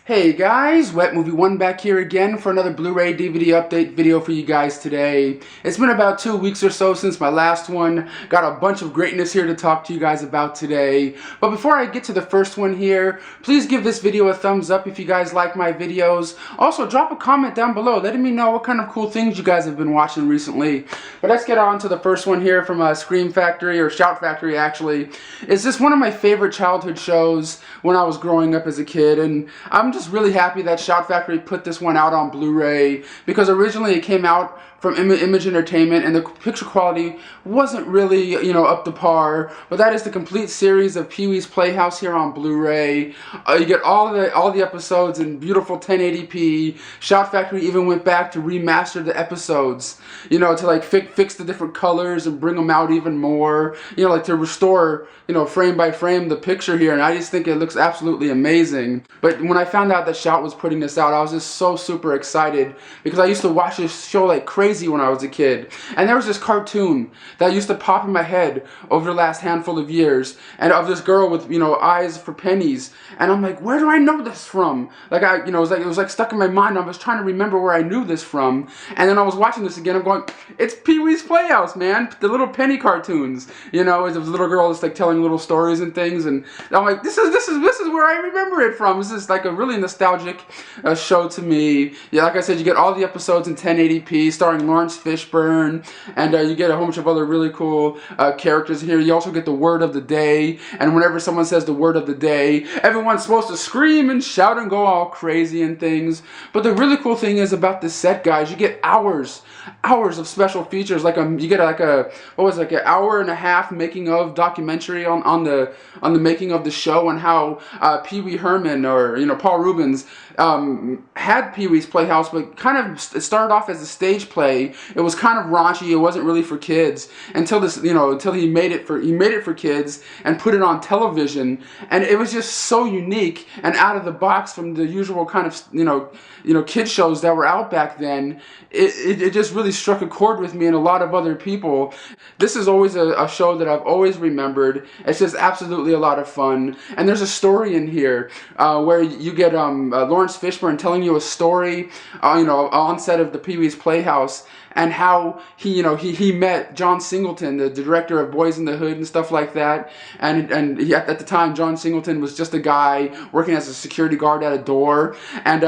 Hey guys, Wet Movie 1 back here again for another Blu-ray DVD update video for you guys today. It's been about 2 weeks or so since my last one. Got a bunch of greatness here to talk to you guys about today. But before I get to the first one here, please give this video a thumbs up if you guys like my videos. Also, drop a comment down below letting me know what kind of cool things you guys have been watching recently. But let's get on to the first one here from Scream Factory, or Shout Factory actually. It's just one of my favorite childhood shows when I was growing up as a kid, and I'm just really happy that Shout Factory put this one out on Blu-ray, because originally it came out from Image Entertainment and the picture quality wasn't really, up to par. But that is the complete series of Pee-wee's Playhouse here on Blu-ray. You get all the episodes in beautiful 1080p. Shout Factory even went back to remaster the episodes, to like fix the different colors and bring them out even more, like to restore, frame by frame the picture here, and I just think it looks absolutely amazing. But when I found out that Shout was putting this out, I was just so super excited, because I used to watch this show like crazy when I was a kid. And there was this cartoon that used to pop in my head over the last handful of years, and of this girl with, eyes for pennies. And I'm like, where do I know this from? Like it was like stuck in my mind. I was trying to remember where I knew this from. And then I was watching this again. I'm going, it's Pee-wee's Playhouse, man. The little penny cartoons. It was a little girl that's like telling little stories and things. And I'm like, this is where I remember it from. This is like a really nostalgic show to me. Yeah, like I said, you get all the episodes in 1080p, starring Lawrence Fishburne, and you get a whole bunch of other really cool characters here. You also get the word of the day, and whenever someone says the word of the day, everyone's supposed to scream and shout and go all crazy and things. But the really cool thing is about this set, guys, you get hours of special features. You get an hour and a half making of documentary on the making of the show, and how Pee Wee Herman, or Paul Reubens, had Pee-wee's Playhouse, but kind of it started off as a stage play. It was kind of raunchy. It wasn't really for kids until he made it for kids and put it on television, and it was just so unique and out of the box from the usual kind of kid shows that were out back then. It just really struck a chord with me and a lot of other people. This is always a show that I've always remembered. It's just absolutely a lot of fun, and there's a story in here where you get Lawrence Fishburne telling you a story, on set of the Pee-wee's Playhouse, and how he met John Singleton, the director of Boys in the Hood and stuff like that. And at the time, John Singleton was just a guy working as a security guard at a door, and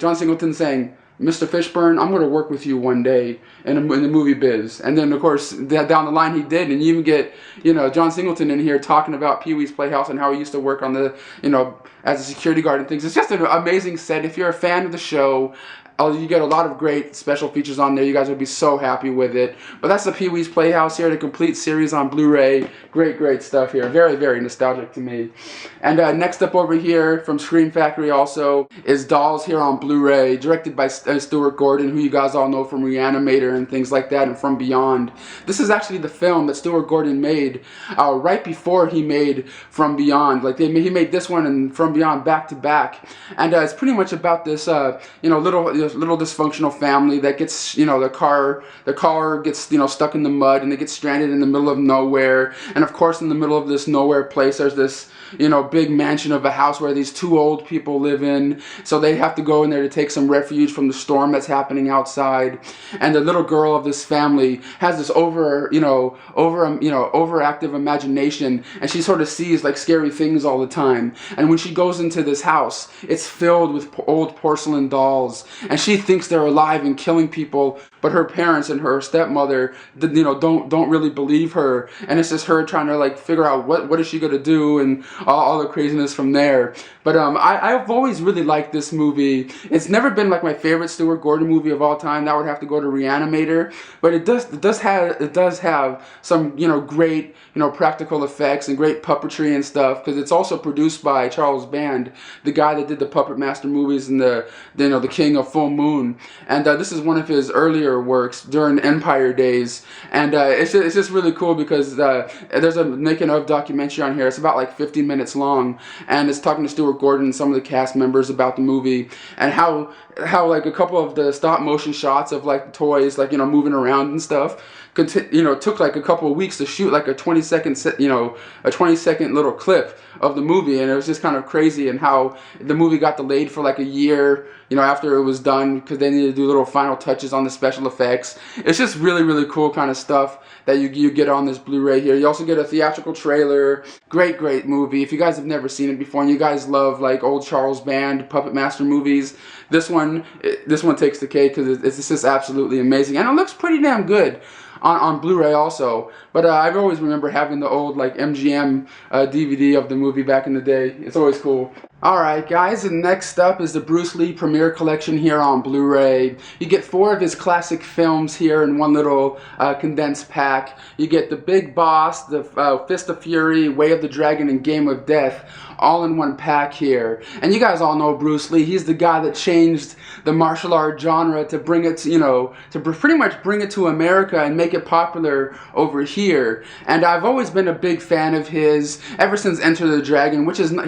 John Singleton saying, Mr. Fishburne, I'm going to work with you one day in the movie biz. And then, of course, down the line he did. And you even get, John Singleton in here talking about Pee-wee's Playhouse and how he used to work on the, as a security guard and things. It's just an amazing set. If you're a fan of the show, you get a lot of great special features on there. You guys will be so happy with it. But that's the Pee-wee's Playhouse here, the complete series on Blu-ray. Great stuff here. Very, very nostalgic to me. And next up over here from Scream Factory also is Dolls here on Blu-ray, directed by Stuart Gordon, who you guys all know from Reanimator and things like that, and From Beyond. This is actually the film that Stuart Gordon made right before he made From Beyond. He made this one and From Beyond back to back. And it's pretty much about this, little dysfunctional family that gets, the car gets, stuck in the mud, and they get stranded in the middle of nowhere. And of course, in the middle of this nowhere place, there's this, big mansion of a house where these two old people live in. So they have to go in there to take some refuge from the storm that's happening outside. And the little girl of this family has this overactive imagination, and she sort of sees like scary things all the time. And when she goes into this house, it's filled with old porcelain dolls, and she thinks they're alive and killing people, but her parents and her stepmother, don't really believe her, and it's just her trying to like figure out what is she gonna do, and all the craziness from there. But I've always really liked this movie. It's never been like my favorite Stuart Gordon movie of all time. That would have to go to Reanimator, but it does have some great practical effects and great puppetry and stuff, because it's also produced by Charles Band, the guy that did the Puppet Master movies and the King of Full Moon. And this is one of his earlier Napier works during Empire days, and it's just really cool because there's a making of documentary on here. It's about like 50 minutes long, and it's talking to Stuart Gordon and some of the cast members about the movie and how like a couple of the stop motion shots of like the toys like moving around and stuff took like a couple of weeks to shoot, like a 20-second a 20-second little clip of the movie, and it was just kind of crazy, and how the movie got delayed for like a year after it was done because they needed to do little final touches on the special effects. It's just really, really cool kind of stuff that you get on this Blu-ray here. You also get a theatrical trailer. Great movie. If you guys have never seen it before and you guys love like old Charles Band Puppet Master movies, this one takes the cake because it's just absolutely amazing, and it looks pretty damn good on Blu-ray also. But I've always remember having the old like MGM DVD of the movie back in the day. It's always cool. Alright guys, and next up is the Bruce Lee Premiere Collection here on Blu-ray. You get 4 of his classic films here in one little condensed pack. You get The Big Boss, The Fist of Fury, Way of the Dragon, and Game of Death all in one pack here. And you guys all know Bruce Lee. He's the guy that changed the martial art genre to bring it to, to pretty much bring it to America and make it popular over here. And I've always been a big fan of his ever since Enter the Dragon, which is not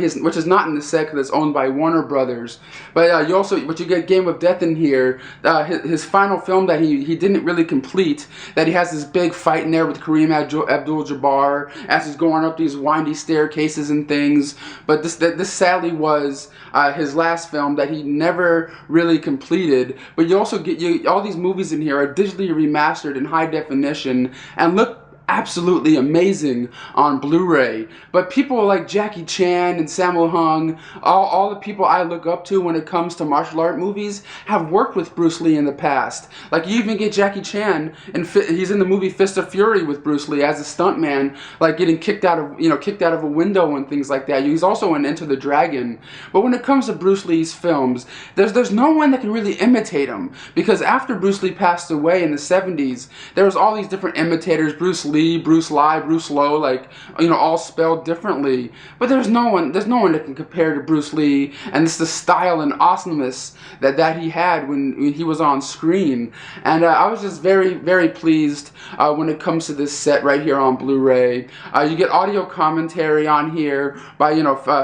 in the set because it's owned by Warner Brothers. But you get Game of Death in here. His final film that he didn't really complete. That he has this big fight in there with Kareem Abdul-Jabbar as he's going up these windy staircases and things. But this sadly was his last film that he never really completed. But you also get all these movies in here are digitally remastered in high definition and look absolutely amazing on Blu-ray. But people like Jackie Chan and Sammo Hung, all the people I look up to when it comes to martial art movies, have worked with Bruce Lee in the past. Like you even get Jackie Chan, and he's in the movie Fist of Fury with Bruce Lee as a stuntman, like getting kicked out of a window and things like that. He's also in Enter the Dragon. But when it comes to Bruce Lee's films, there's no one that can really imitate him, because after Bruce Lee passed away in the 70s, there was all these different imitators, Bruce Lee, Bruce Lee, Bruce Lowe, like all spelled differently. But there's no one that can compare to Bruce Lee, and it's the style and awesomeness that he had when he was on screen. And I was just very, very pleased when it comes to this set right here on Blu-ray. You get audio commentary on here by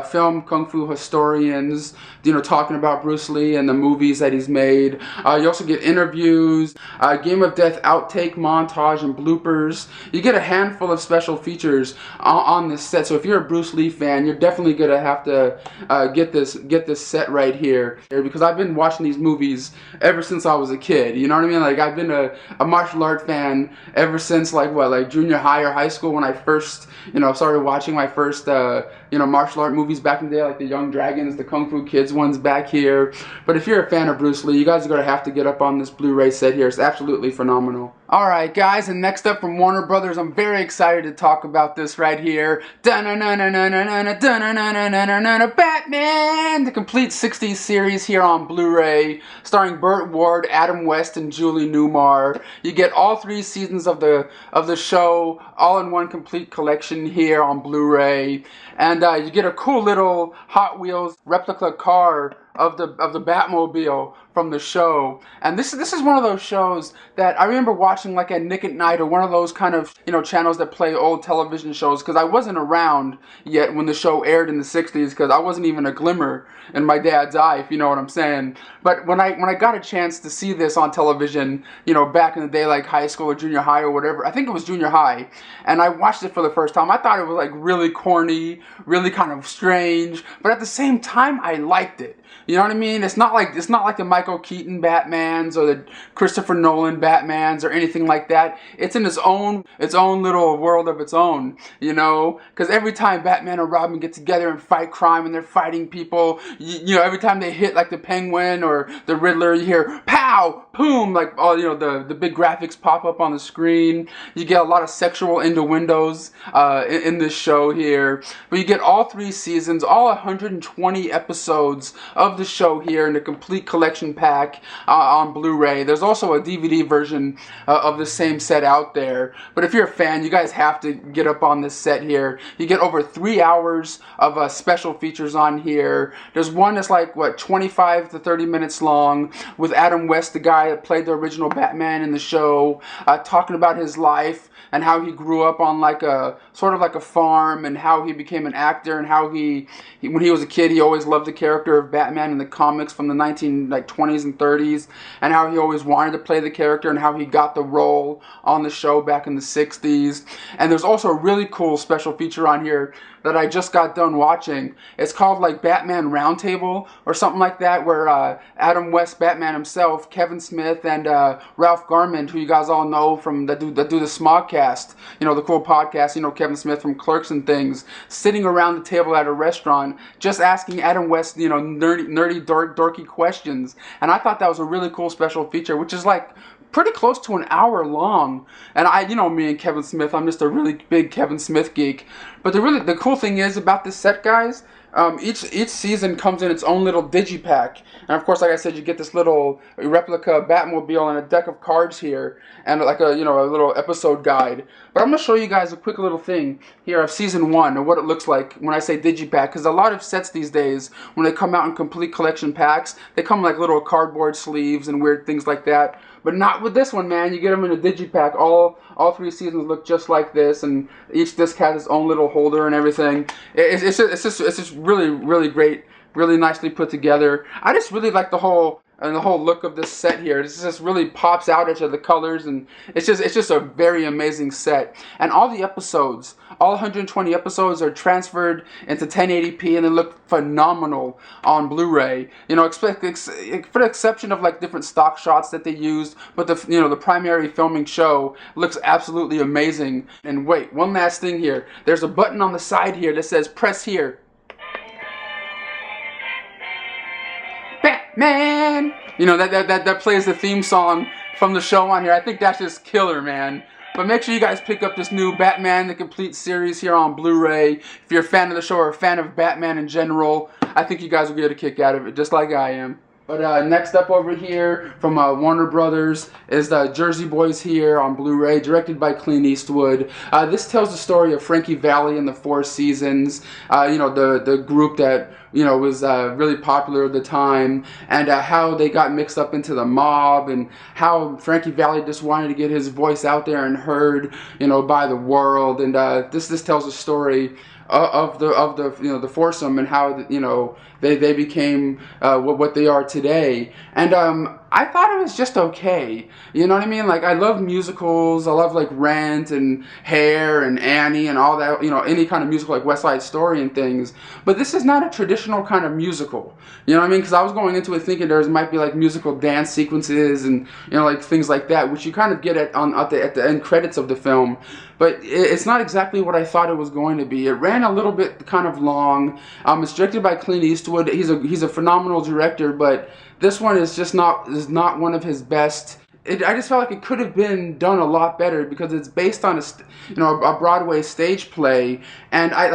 film kung fu historians, talking about Bruce Lee and the movies that he's made. You also get interviews, Game of Death outtake montage and bloopers. You get a handful of special features on this set. So if you're a Bruce Lee fan, you're definitely gonna have to get this set right here, because I've been watching these movies ever since I was a kid. You know what I mean? Like I've been a martial art fan ever since like junior high or high school, when I first started watching my first martial art movies back in the day, like the Young Dragons, the Kung Fu Kids ones back here. But if you're a fan of Bruce Lee, you guys are gonna have to get up on this Blu-ray set here. It's absolutely phenomenal. Alright guys, and next up from Warner Brothers, I'm very excited to talk about this right here. Batman, the complete 60s series here on Blu-ray, starring Burt Ward, Adam West, and Julie Newmar. You get all 3 seasons of the show all in one complete collection here on Blu-ray, and you get a cool little Hot Wheels replica car of the Batmobile from the show. And this is one of those shows that I remember watching like at Nick at Night, or one of those kind of channels that play old television shows, because I wasn't around yet when the show aired in the 60s, because I wasn't even a glimmer in my dad's eye, if you know what I'm saying. But when I got a chance to see this on television, back in the day, like high school or junior high or whatever, I think it was junior high, and I watched it for the first time, I thought it was like really corny, really kind of strange, but at the same time I liked it. You know what I mean? It's not like the Michael Keaton Batmans or the Christopher Nolan Batmans or anything like that. It's in its own little world of its own, because every time Batman and Robin get together and fight crime and they're fighting people, every time they hit like the Penguin or the Riddler, you hear pow, boom, like all the big graphics pop up on the screen. You get a lot of sexual innuendos in this show here. But you get all 3 seasons, all 120 episodes of the show here in the complete collection pack on Blu-ray. There's also a DVD version of the same set out there. But if you're a fan, you guys have to get up on this set here. You get over 3 hours of special features on here. There's one that's like, what, 25 to 30 minutes long with Adam West, the guy that played the original Batman in the show, talking about his life and how he grew up on like a sort of like a farm, and how he became an actor, and how he when he was a kid he always loved the character of Batman in the comics from the 1920s and 30s, and how he always wanted to play the character, and how he got the role on the show back in the 60s. And there's also a really cool special feature on here that I just got done watching. It's called like Batman Roundtable or something like that, where Adam West, Batman himself, Kevin Smith, and Ralph Garman, who you guys all know from that do the Smogcast, you know, the cool podcast, you know, Kevin Smith from Clerks and things, sitting around the table at a restaurant just asking Adam West, you know, dorky questions. And I thought that was a really cool special feature, which is like pretty close to an hour long. And you know me and Kevin Smith, I'm just a really big Kevin Smith geek. But the cool thing is about this set, guys, each season comes in its own little digipack. And of course, like I said, you get this little replica Batmobile and a deck of cards here, and like a little episode guide. But I'm going to show you guys a quick little thing here of season 1 and what it looks like when I say digipack. Because a lot of sets these days, when they come out in complete collection packs, they come like little cardboard sleeves and weird things like that. But not with this one, man. You get them in a digipack. All 3 seasons look just like this, and each disc has its own little holder and everything. It's just really great, really nicely put together. I just really like the whole look of this set here. This just really pops out at you, the colors, and it's just a very amazing set. And all the episodes, all 120 episodes, are transferred into 1080p, and they look phenomenal on Blu-ray. You know, for the exception of like different stock shots that they used, but the primary filming show looks absolutely amazing. And wait, one last thing here. There's a button on the side here that says press here. Man, you know, that plays the theme song from the show on here. I think that's just killer, man. But make sure you guys pick up this new Batman the Complete series here on Blu-ray. If you're a fan of the show or a fan of Batman in general, I think you guys will get a kick out of it, just like I am. But next up over here from Warner Brothers is the Jersey Boys here on Blu-ray, directed by Clint Eastwood. This tells the story of Frankie Valli and the Four Seasons, you know, the group that, you know, was really popular at the time, and how they got mixed up into the mob, and how Frankie Valli just wanted to get his voice out there and heard, you know, by the world. And this tells a story of the foursome, and how, you know, they became what they are today. And I thought it was just okay. You know what I mean? Like, I love musicals. I love like Rent and Hair and Annie and all that, you know, any kind of musical like West Side Story and things. But this is not a traditional kind of musical. You know what I mean? Because I was going into it thinking there might be like musical dance sequences and, you know, like things like that, which you kind of get at the end credits of the film. But it's not exactly what I thought it was going to be. It ran a little bit kind of long. It's directed by Clint Eastwood. He's a phenomenal director, but this one is just not one of his best. I just felt like it could have been done a lot better, because it's based on a Broadway stage play, and I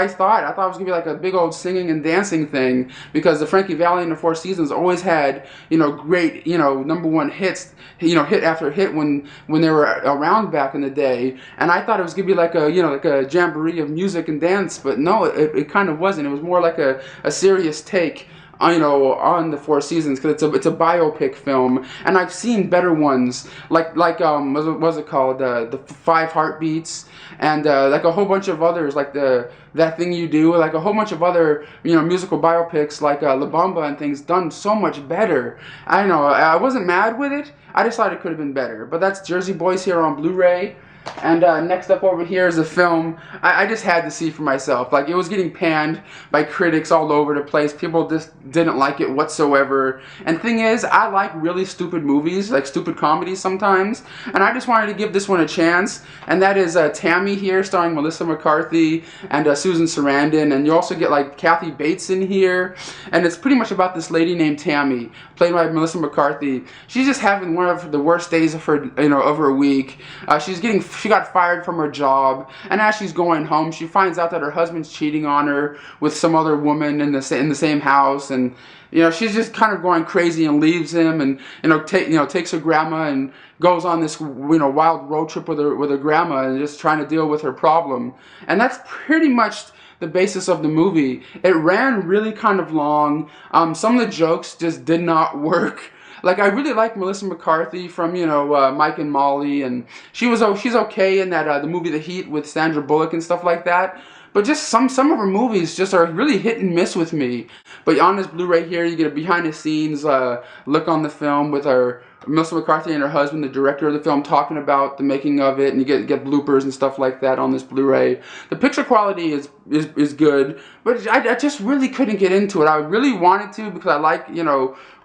thought it was gonna be like a big old singing and dancing thing, because the Frankie Valli and the Four Seasons always had, you know, great, you know, #1 hits, you know, hit after hit when they were around back in the day. And I thought it was gonna be like a, you know, like a jamboree of music and dance, but no, it kind of wasn't. It was more like a serious take, you know, on the Four Seasons, because it's a biopic film, and I've seen better ones like what was it called, the Five Heartbeats, and like a whole bunch of others, like That Thing You Do, like a whole bunch of other, you know, musical biopics like La Bamba and things, done so much better. I don't know, I wasn't mad with it. I just thought it could have been better. But that's Jersey Boys here on Blu-ray. And next up over here is a film I just had to see for myself. Like, it was getting panned by critics all over the place. People just didn't like it whatsoever. And thing is, I like really stupid movies, like stupid comedies sometimes. And I just wanted to give this one a chance. And that is Tammy here, starring Melissa McCarthy and Susan Sarandon. And you also get like Kathy Bates in here. And it's pretty much about this lady named Tammy, played by Melissa McCarthy. She's just having one of the worst days of her, you know, of her week. She's getting she got fired from her job, and as she's going home, she finds out that her husband's cheating on her with some other woman in the same house, and she's just kind of going crazy and leaves him, and takes her grandma and goes on this wild road trip with her grandma and just trying to deal with her problem. And that's pretty much the basis of the movie. It ran really kind of long. Some of the jokes just did not work. Like, I really like Melissa McCarthy from Mike and Molly, and she's okay in that the movie The Heat with Sandra Bullock and stuff like that. But just some of her movies just are really hit and miss with me. But on this Blu-ray here, you get a behind-the-scenes look on the film with Melissa McCarthy and her husband, the director of the film, talking about the making of it, and you get bloopers and stuff like that on this Blu-ray. The picture quality is good, but I just really couldn't get into it. I really wanted to because I like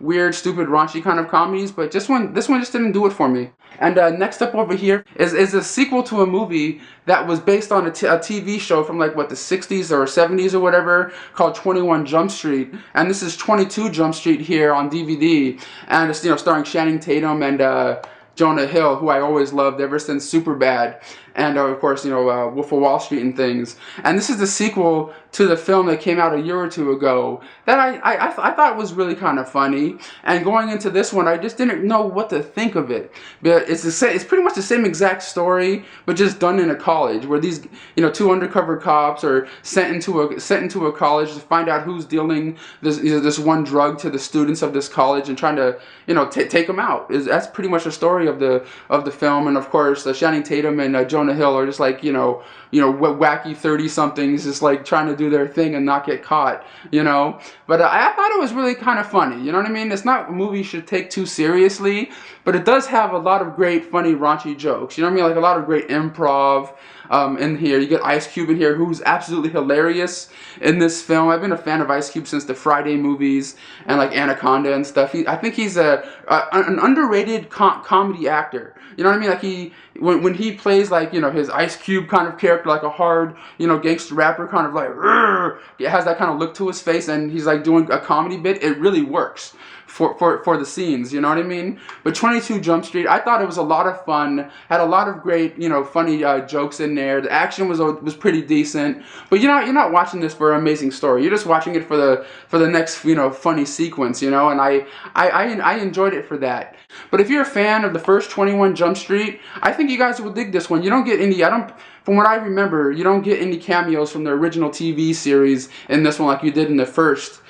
weird, stupid, raunchy kind of comedies, but this one just didn't do it for me. And next up over here is a sequel to a movie that was based on a TV show from like the 60s or 70s or whatever, called 21 Jump Street, and this is 22 Jump Street here on DVD, and it's starring Channing Tatum and Jonah Hill, who I always loved ever since Superbad, and of course, Wolf of Wall Street and things. And this is the sequel to the film that came out a year or two ago that I thought was really kind of funny. And going into this one, I just didn't know what to think of it. But it's pretty much the same exact story, but just done in a college where these two undercover cops are sent into a college to find out who's dealing this one drug to the students of this college and trying to take them out. That's pretty much the story of the film. And of course, Channing Tatum and Jonah Hill are just like wacky 30-somethings, just like trying to do their thing and not get caught, But I thought it was really kind of funny, you know what I mean? It's not a movie you should take too seriously, but it does have a lot of great, funny, raunchy jokes, you know what I mean? Like a lot of great improv in here. You get Ice Cube in here, who's absolutely hilarious in this film. I've been a fan of Ice Cube since the Friday movies and like Anaconda and stuff. I think he's an underrated comedy actor. You know what I mean? Like when he plays like his Ice Cube kind of character, like a hard gangster rapper, kind of like it has that kind of look to his face, and he's like doing a comedy bit. It really works for the scenes, you know what I mean? But 22 Jump Street, I thought it was a lot of fun. Had a lot of great funny jokes in there. The action was pretty decent. But you're not watching this for an amazing story. You're just watching it for the next funny sequence, and I enjoyed it for that. But if you're a fan of the first 21 Jump Street, I think you guys will dig this one. You don't get from what I remember, you don't get any cameos from the original TV series in this one like you did in the first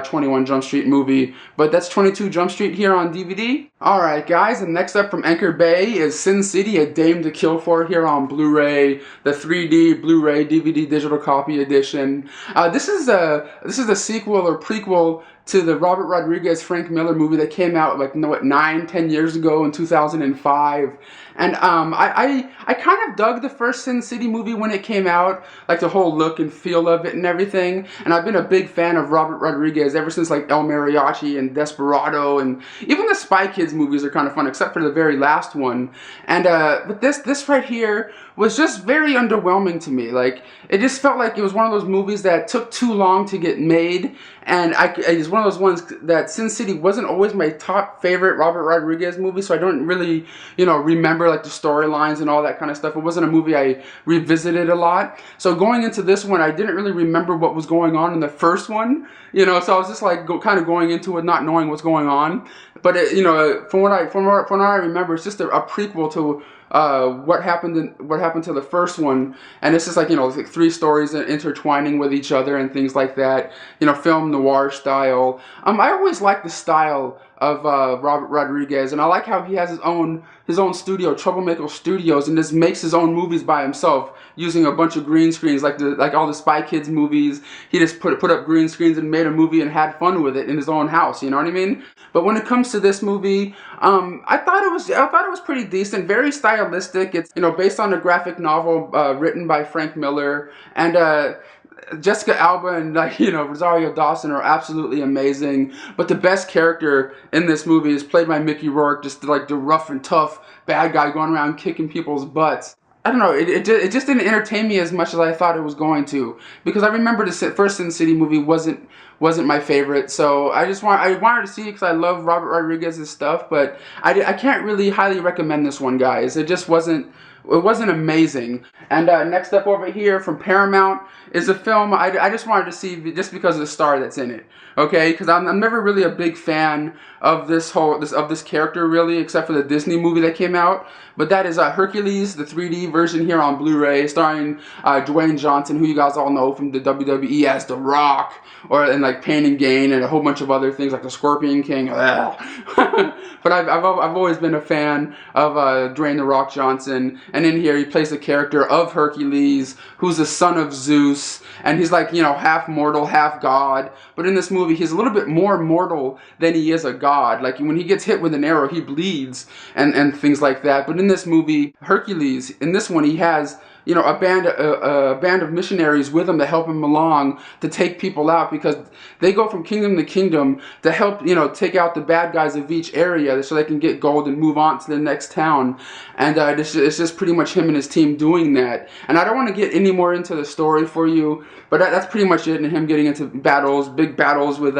21 Jump Street movie. But that's 22 Jump Street here on DVD. Alright guys, and next up from Anchor Bay is Sin City, A Dame to Kill For here on Blu-ray, the 3D Blu-ray DVD digital copy edition. This is a sequel or prequel to the Robert Rodriguez, Frank Miller movie that came out like 9-10 years ago in 2005. And I kind of dug the first Sin City movie when it came out, like the whole look and feel of it and everything. And I've been a big fan of Robert Rodriguez ever since like El Mariachi and Desperado, and even the Spy Kids movies are kind of fun, except for the very last one. And but this right here was just very underwhelming to me. Like, it just felt like it was one of those movies that took too long to get made, and it's one of those ones that Sin City wasn't always my top favorite Robert Rodriguez movie, so I don't really, remember like the storylines and all that kind of stuff. It wasn't a movie I revisited a lot. So going into this one, I didn't really remember what was going on in the first one, so I was just like kind of going into it not knowing what's going on. But from what I remember, it's just a prequel to what happened to the first one, and it's just like like three stories intertwining with each other and things like that, film noir style. I always liked the style of Robert Rodriguez, and I like how he has his own studio, Troublemaker Studios, and just makes his own movies by himself using a bunch of green screens, like all the Spy Kids movies. He just put up green screens and made a movie and had fun with it in his own house. You know what I mean? But when it comes to this movie, I thought it was pretty decent, very stylistic. It's based on a graphic novel written by Frank Miller, and Jessica Alba and Rosario Dawson are absolutely amazing. But the best character in this movie is played by Mickey Rourke, just like the rough and tough bad guy going around kicking people's butts. I don't know, it just didn't entertain me as much as I thought it was going to, because I remember the first Sin City movie wasn't my favorite, so I wanted to see it because I love Robert Rodriguez's stuff, but I can't really highly recommend this one, guys. It just wasn't it wasn't amazing. And next up over here from Paramount is a film I just wanted to see just because of the star that's in it. Okay, because I'm never really a big fan of this character really, except for the Disney movie that came out. But that is Hercules, the 3D version here on Blu-ray, starring Dwayne Johnson, who you guys all know from the WWE as The Rock, and like Pain and Gain, and a whole bunch of other things like the Scorpion King. But I've always been a fan of Dwayne The Rock Johnson, and in here he plays the character of Hercules, who's the son of Zeus, and he's like, you know, half mortal, half god. But in this movie, he's a little bit more mortal than he is a god. Like when he gets hit with an arrow, he bleeds and things like that. But in this movie, Hercules, in this one, he has, you know, a band of missionaries with him to help him along to take people out, because they go from kingdom to kingdom to help, you know, take out the bad guys of each area so they can get gold and move on to the next town. And it's just pretty much him and his team doing that. And I don't want to get any more into the story for you, but that's pretty much it, and him getting into battles, big battles with,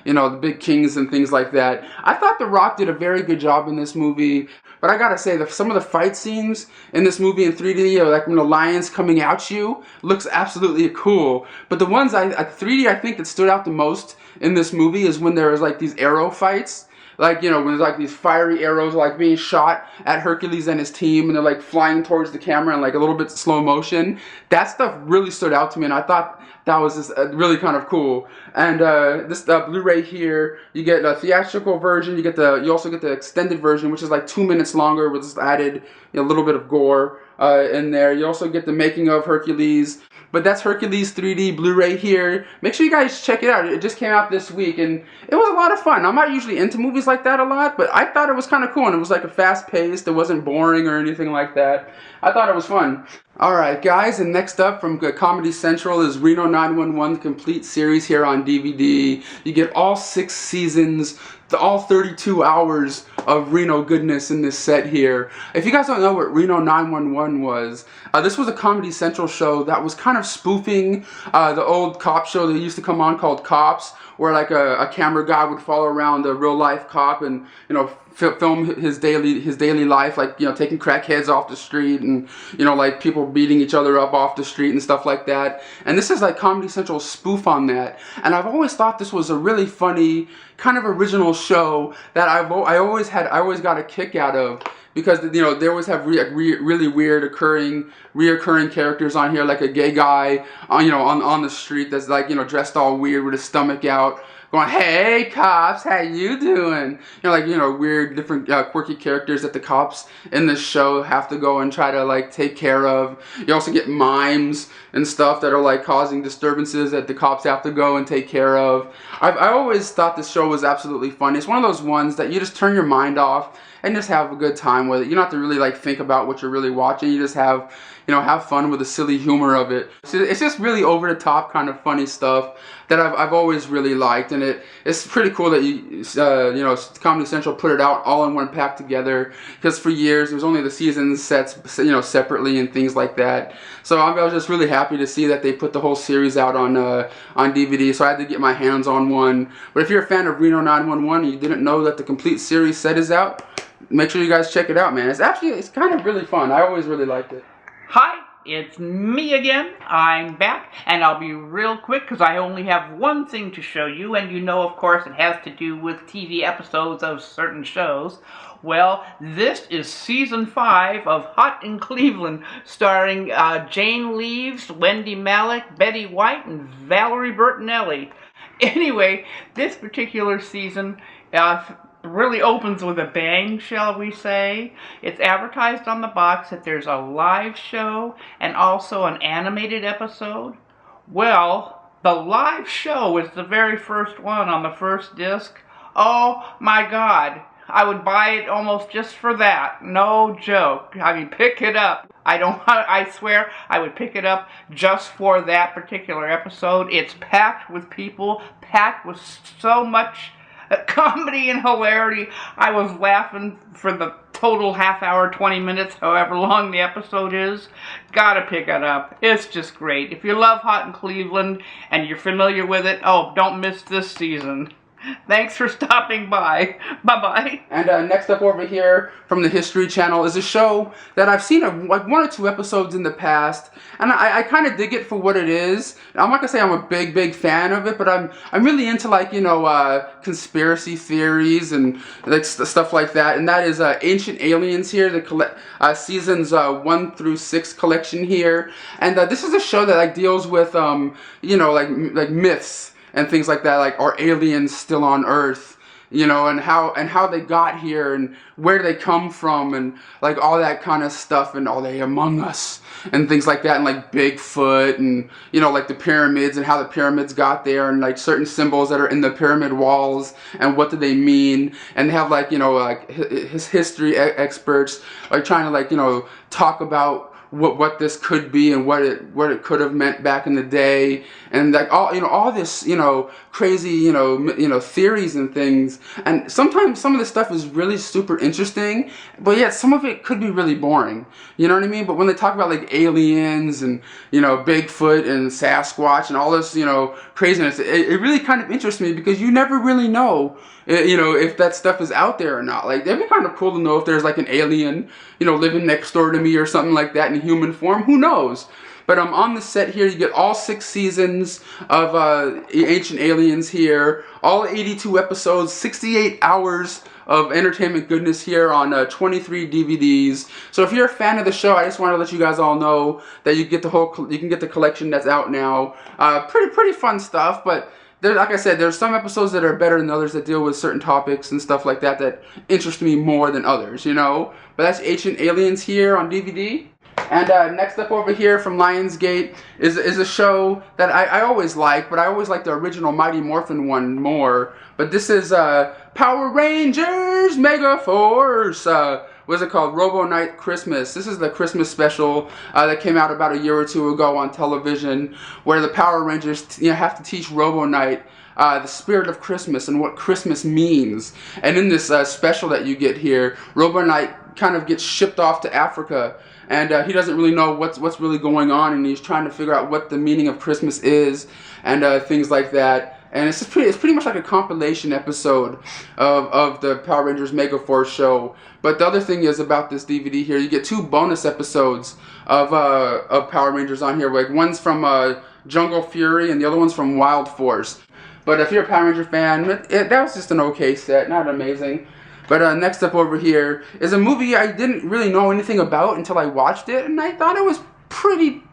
you know, the big kings and things like that. I thought The Rock did a very good job in this movie. But I gotta say that some of the fight scenes in this movie in 3D, like when the lion's coming at you, looks absolutely cool. But the ones 3D I think that stood out the most in this movie is when there was like these arrow fights. Like, you know, when there's like these fiery arrows like being shot at Hercules and his team, and they're like flying towards the camera in like a little bit slow motion. That stuff really stood out to me, and I thought that was just really kind of cool. And this Blu-ray here, you get a theatrical version. You also get the extended version, which is like 2 minutes longer, with just added, you know, a little bit of gore in there. You also get the making of Hercules. But that's Hercules 3D Blu-ray here. Make sure you guys check it out. It just came out this week, and it was a lot of fun. I'm not usually into movies like that a lot, but I thought it was kind of cool, and it was like a fast-paced. It wasn't boring or anything like that. I thought it was fun. Alright guys, and next up from Comedy Central is Reno 911, the complete series here on DVD. You get all 6 seasons, all 32 hours of Reno goodness in this set here. If you guys don't know what Reno 911 was, this was a Comedy Central show that was kind of spoofing the old cop show that used to come on called Cops, where like a camera guy would follow around a real life cop and, you know, film his daily life, like, you know, taking crackheads off the street, and, you know, like people beating each other up off the street and stuff like that. And this is like Comedy Central's spoof on that. And I've always thought this was a really funny, kind of original show that I always got a kick out of, because, you know, they always have really weird reoccurring characters on here, like a gay guy on, you know, on the street that's like, you know, dressed all weird with his stomach out, going, "Hey cops, how you doing?" You know, like, you know, weird, different, quirky characters that the cops in this show have to go and try to like take care of. You also get mimes and stuff that are like causing disturbances that the cops have to go and take care of. I always thought this show was absolutely fun. It's one of those ones that you just turn your mind off and just have a good time with it. You don't have to really like think about what you're really watching. You just have, you know, have fun with the silly humor of it. So it's just really over the top kind of funny stuff that I've always really liked, and it's pretty cool that you know, Comedy Central put it out all in one pack together, because for years there was only the seasons sets, you know, separately and things like that. So I was just really happy to see that they put the whole series out on DVD. So I had to get my hands on one. But if you're a fan of Reno 911 and you didn't know that the complete series set is out, make sure you guys check it out, man. It's kind of really fun. I always really liked it. Hi, it's me again. I'm back, and I'll be real quick because I only have one thing to show you, and you know, of course, it has to do with TV episodes of certain shows. Well, this is Season 5 of Hot in Cleveland, starring Jane Leeves, Wendy Malick, Betty White, and Valerie Bertinelli. Anyway, this particular season really opens with a bang, shall we say. It's advertised on the box that there's a live show and also an animated episode. Well, the live show is the very first one on the first disc. Oh my God, I would buy it almost just for that. No joke. I mean, pick it up. I swear I would pick it up just for that particular episode. It's packed with people, packed with so much comedy and hilarity. I was laughing for the total half hour, 20 minutes, however long the episode is. Gotta pick it up. It's just great. If you love Hot in Cleveland and you're familiar with it, oh, don't miss this season. Thanks for stopping by. Bye-bye. And next up over here from the History Channel is a show that I've seen like 1 or 2 episodes in the past, and I kind of dig it for what it is. I'm not gonna say I'm a big fan of it, but I'm really into, like, you know, conspiracy theories and like stuff like that. And that is Ancient Aliens here, the seasons 1 through 6 collection here. And this is a show that like deals with you know, like myths and things like that, like, are aliens still on Earth, you know, and how they got here and where they come from and like all that kind of stuff, and are they among us and things like that, and like Bigfoot and, you know, like the pyramids and how the pyramids got there, and like certain symbols that are in the pyramid walls and what do they mean. And they have, like, you know, like his history experts like trying to, like, you know, talk about what this could be and what it could have meant back in the day, and like all this, you know, crazy, you know, theories and things. And sometimes some of this stuff is really super interesting, but yet some of it could be really boring, you know what I mean? But when they talk about like aliens and, you know, Bigfoot and Sasquatch and all this, you know, craziness, it really kind of interests me, because you never really know, you know, if that stuff is out there or not. Like, it'd be kind of cool to know if there's like an alien, you know, living next door to me or something like that in human form. Who knows? But on the set here, you get all 6 seasons of Ancient Aliens here, all 82 episodes, 68 hours of entertainment goodness here on 23 DVDs. So if you're a fan of the show, I just want to let you guys all know that you get you can get the collection that's out now. Pretty fun stuff, but like I said, there's some episodes that are better than others, that deal with certain topics and stuff like that interest me more than others, you know? But that's Ancient Aliens here on DVD. And next up over here from Lionsgate is a show that I always like, but I always like the original Mighty Morphin one more. But this is Power Rangers Mega Force. What's it called? Robo Night Christmas. This is the Christmas special that came out about a year or 2 ago on television, where the Power Rangers have to teach Robo Night the spirit of Christmas and what Christmas means. And in this special that you get here, Robo Night kind of gets shipped off to Africa, and he doesn't really know what's really going on, and he's trying to figure out what the meaning of Christmas is, and things like that. And it's pretty much like a compilation episode of the Power Rangers Mega Force show. But the other thing is about this DVD here, you get 2 bonus episodes of Power Rangers on here. Like, one's from Jungle Fury and the other one's from Wild Force. But if you're a Power Ranger fan, that was just an okay set, not amazing. But next up over here is a movie I didn't really know anything about until I watched it, and I thought it was pretty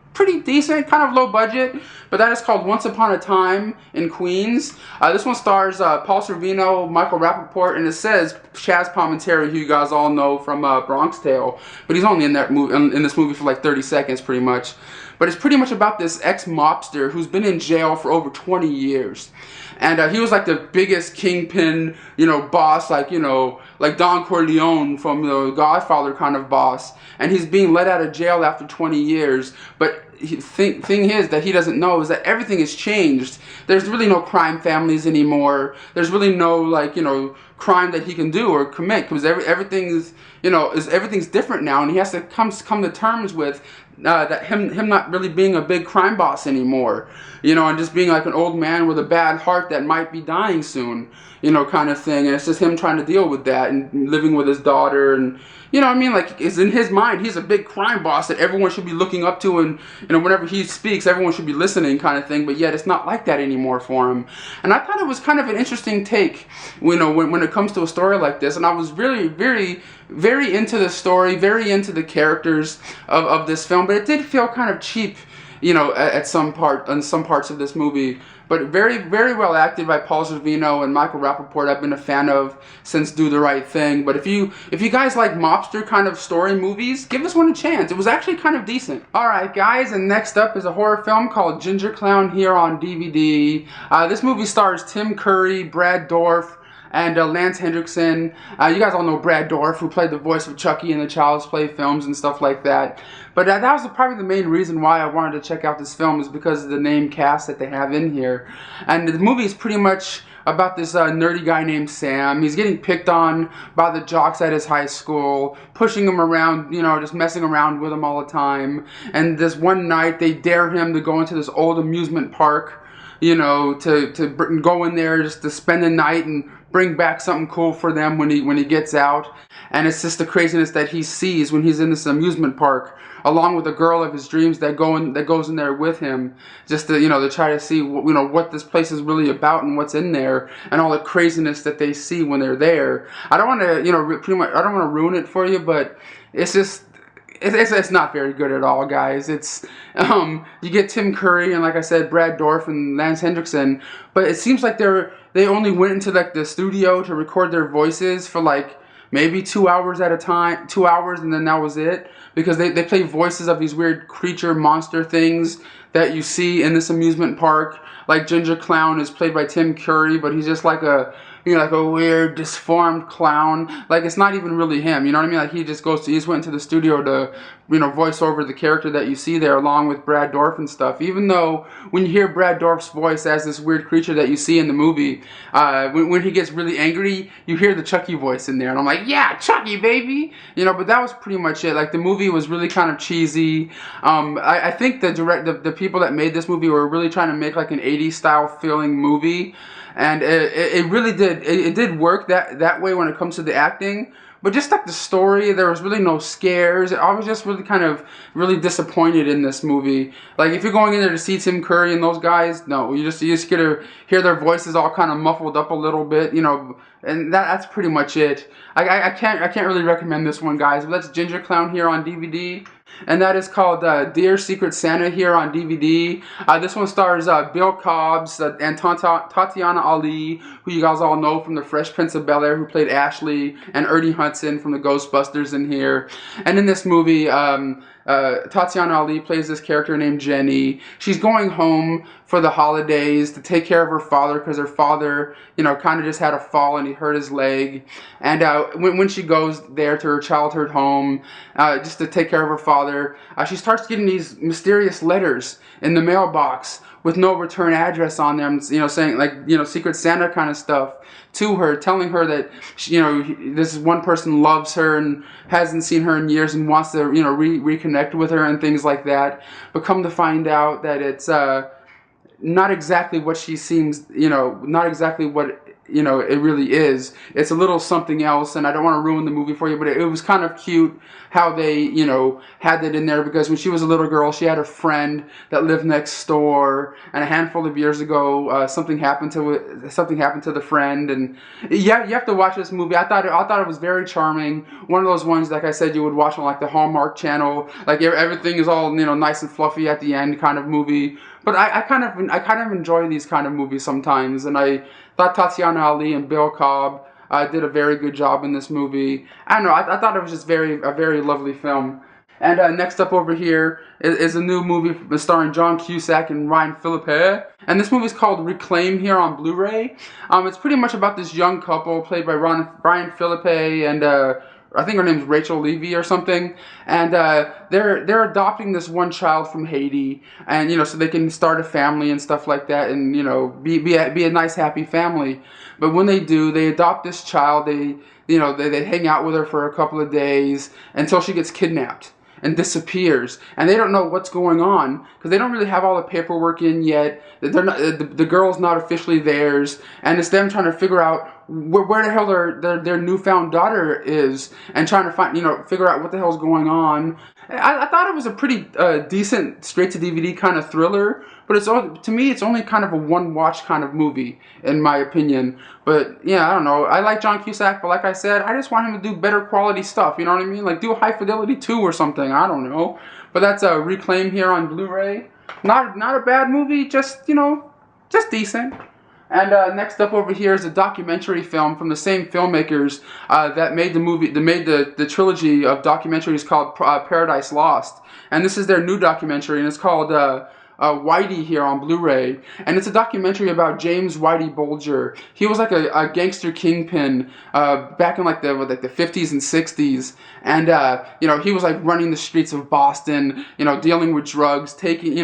decent, kind of low budget. But that is called Once Upon a Time in Queens. This one stars Paul Sorvino, Michael Rappaport, and it says Chaz Palminteri, who you guys all know from Bronx Tale. But he's only in this movie for like 30 seconds, pretty much. But it's pretty much about this ex-mobster who's been in jail for over 20 years. And he was like the biggest kingpin, you know, boss, like, you know, like Don Corleone from the Godfather kind of boss. And he's being let out of jail after 20 years. But thing is that he doesn't know is that everything has changed. There's really no crime families anymore. There's really no, like, you know, crime that he can do or commit, because everything's, you know, everything's different now, and he has to come to terms with that him not really being a big crime boss anymore, you know, and just being like an old man with a bad heart that might be dying soon, you know, kind of thing. And it's just him trying to deal with that and living with his daughter, and, you know what I mean, like, it's in his mind, he's a big crime boss that everyone should be looking up to, and, you know, whenever he speaks, everyone should be listening, kind of thing. But yet it's not like that anymore for him. And I thought it was kind of an interesting take, you know, when it comes to a story like this. And I was really, very into the story, very into the characters of this film, but it did feel kind of cheap, you know, on some parts of this movie. But very well acted by Paul Sorvino and Michael Rappaport. I've been a fan of since Do the Right Thing. But if you guys like mobster kind of story movies, give this one a chance. It was actually kind of decent. Alright guys, and next up is a horror film called Ginger Clown here on DVD. This movie stars Tim Curry, Brad Dourif, and Lance Hendrickson. You guys all know Brad Dourif, who played the voice of Chucky in the Child's Play films and stuff like that. But that was probably the main reason why I wanted to check out this film, is because of the name cast that they have in here. And the movie is pretty much about this nerdy guy named Sam. He's getting picked on by the jocks at his high school, pushing him around, you know, just messing around with him all the time. And this one night, they dare him to go into this old amusement park, to go in there just to spend the night and bring back something cool for them when he gets out. And it's just the craziness that he sees when he's in this amusement park, along with the girl of his dreams that goes in there with him, just to try to see what this place is really about and what's in there, and all the craziness that they see when they're there. I don't want to I don't want to ruin it for you, but it's just. It's not very good at all, guys. It's you get Tim Curry and, like I said, Brad Dourif and Lance Hendrickson, but it seems like they only went into like the studio to record their voices for like maybe 2 hours at a time, 2 hours, and then that was it, because they play voices of these weird creature monster things that you see in this amusement park. Like Ginger Clown is played by Tim Curry, but he's just like a like a weird, disformed clown. Like, it's not even really him, you know what I mean? Like, he just went into the studio to, voice over the character that you see there, along with Brad Dourif and stuff. Even though, when you hear Brad Dourif's voice as this weird creature that you see in the movie, when he gets really angry, you hear the Chucky voice in there, and I'm like, yeah, Chucky, baby! But that was pretty much it. Like, the movie was really kind of cheesy. I think the people that made this movie were really trying to make, like, an 80s style feeling movie. And it really did. It did work that way when it comes to the acting. But just like the story, there was really no scares. I was just really disappointed in this movie. Like, if you're going in there to see Tim Curry and those guys, no, you just get to hear their voices all kind of muffled up a little bit, and that's pretty much it. I can't really recommend this one, guys. But that's Ginger Clown here on DVD. And that is called Dear Secret Santa here on DVD. This one stars Bill Cobbs and Tatiana Ali, who you guys all know from The Fresh Prince of Bel-Air, who played Ashley, and Ernie Hudson from the Ghostbusters in here. And in this movie, Tatiana Ali plays this character named Janney. She's going home for the holidays to take care of her father, because her father, kind of just had a fall and he hurt his leg. And when she goes there to her childhood home, just to take care of her father, she starts getting these mysterious letters in the mailbox with no return address on them, saying like, Secret Santa kind of stuff to her, telling her that, this one person loves her and hasn't seen her in years and wants to, reconnect with her and things like that. But come to find out that it's not exactly what she seems, not exactly what it really is. It's a little something else, and I don't want to ruin the movie for you, but it was kind of cute how they, had that in there, because when she was a little girl, she had a friend that lived next door, and a handful of years ago, something happened to the friend, and yeah, you have to watch this movie. I thought it was very charming. One of those ones, like I said, you would watch on like the Hallmark Channel, like everything is all nice and fluffy at the end kind of movie. But I kind of enjoy these kind of movies sometimes, and I thought Tatiana Ali and Bill Cobb did a very good job in this movie. I don't know, I thought it was just a very lovely film. And next up over here is a new movie starring John Cusack and Ryan Philippe. And this movie is called Reclaim here on Blu-ray. It's pretty much about this young couple played by Ryan Philippe and I think her name's Rachel Levy or something, and they're adopting this one child from Haiti, and so they can start a family and stuff like that, and be a nice happy family. But when they do, they adopt this child. They hang out with her for a couple of days until she gets kidnapped and disappears, and they don't know what's going on because they don't really have all the paperwork in yet. They're not, the girl's not officially theirs, and it's them trying to figure out where the hell their newfound daughter is, and trying to figure out what the hell's going on. I thought it was a pretty decent straight to DVD kind of thriller, but to me it's only kind of a one watch kind of movie in my opinion. But yeah, I don't know. I like John Cusack, but like I said, I just want him to do better quality stuff. You know what I mean? Like do High Fidelity 2 or something. I don't know. But that's a Reclaim here on Blu-ray. Not a bad movie. Just just decent. And next up over here is a documentary film from the same filmmakers that made the movie, that made the trilogy of documentaries called Paradise Lost. And this is their new documentary, and it's called Whitey here on Blu-ray. And it's a documentary about James Whitey Bulger. He was like a gangster kingpin back in like the 50s and 60s. And he was like running the streets of Boston, dealing with drugs, taking,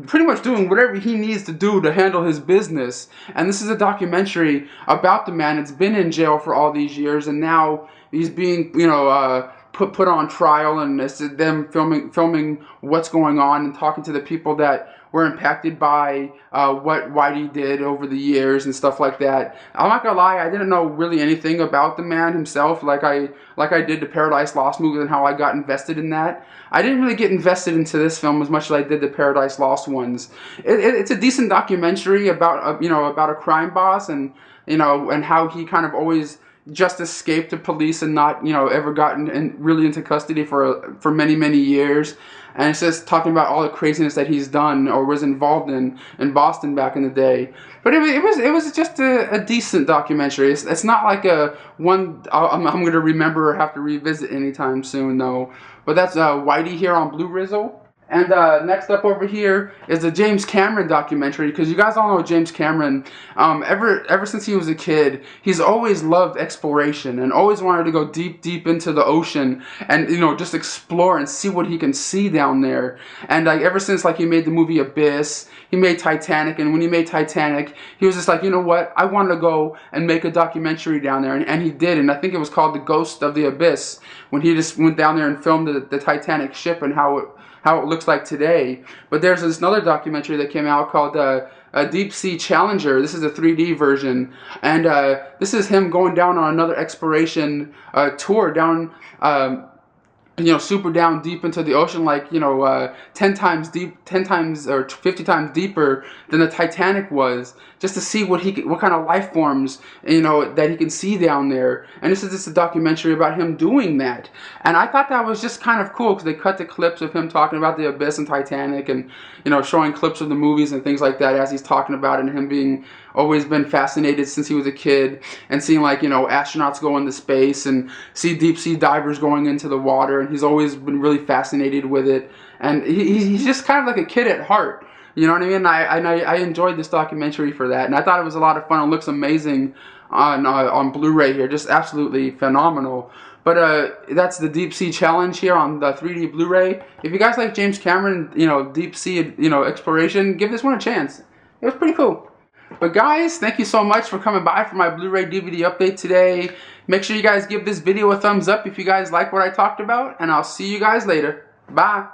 pretty much doing whatever he needs to do to handle his business. And this is a documentary about the man that's been in jail for all these years, and now he's being, put on trial, and it's them filming what's going on and talking to the people that were impacted by what Whitey did over the years and stuff like that. I'm not gonna lie, I didn't know really anything about the man himself like I did the Paradise Lost movie and how I got invested in that. I didn't really get invested into this film as much as I did the Paradise Lost ones. It's a decent documentary about about a crime boss, and and how he kind of always just escaped the police and not ever gotten really into custody for many years. And it's just talking about all the craziness that he's done or was involved in Boston back in the day. But it was just a decent documentary. It's not like a one I'm going to remember or have to revisit anytime soon, though. But that's Whitey here on Blue Rizzle. And next up over here is the James Cameron documentary, because you guys all know James Cameron. Ever since he was a kid, he's always loved exploration and always wanted to go deep into the ocean and just explore and see what he can see down there. And like ever since he made the movie Abyss, he made Titanic, and when he made Titanic, he was just like, you know what, I want to go and make a documentary down there, and he did. And I think it was called The Ghost of the Abyss, when he just went down there and filmed the Titanic ship and how it looks like today. But there's this another documentary that came out called Deep Sea Challenger. This is a 3D version, and this is him going down on another exploration tour down super down deep into the ocean, 10 times deep, 10 times or 50 times deeper than the Titanic was, just to see what kind of life forms that he can see down there. And this is just a documentary about him doing that. And I thought that was just kind of cool, because they cut the clips of him talking about the Abyss and Titanic, and showing clips of the movies and things like that as he's talking about it, and him being always been fascinated since he was a kid, and seeing astronauts go into space and see deep sea divers going into the water, and he's always been really fascinated with it. And he's just kind of like a kid at heart. You know what I mean? I enjoyed this documentary for that, and I thought it was a lot of fun. It looks amazing on Blu-ray here, just absolutely phenomenal. But that's the Deep Sea Challenge here on the 3D Blu-ray. If you guys like James Cameron, deep sea, exploration, give this one a chance. It was pretty cool. But guys, thank you so much for coming by for my Blu-ray DVD update today. Make sure you guys give this video a thumbs up if you guys like what I talked about, and I'll see you guys later. Bye.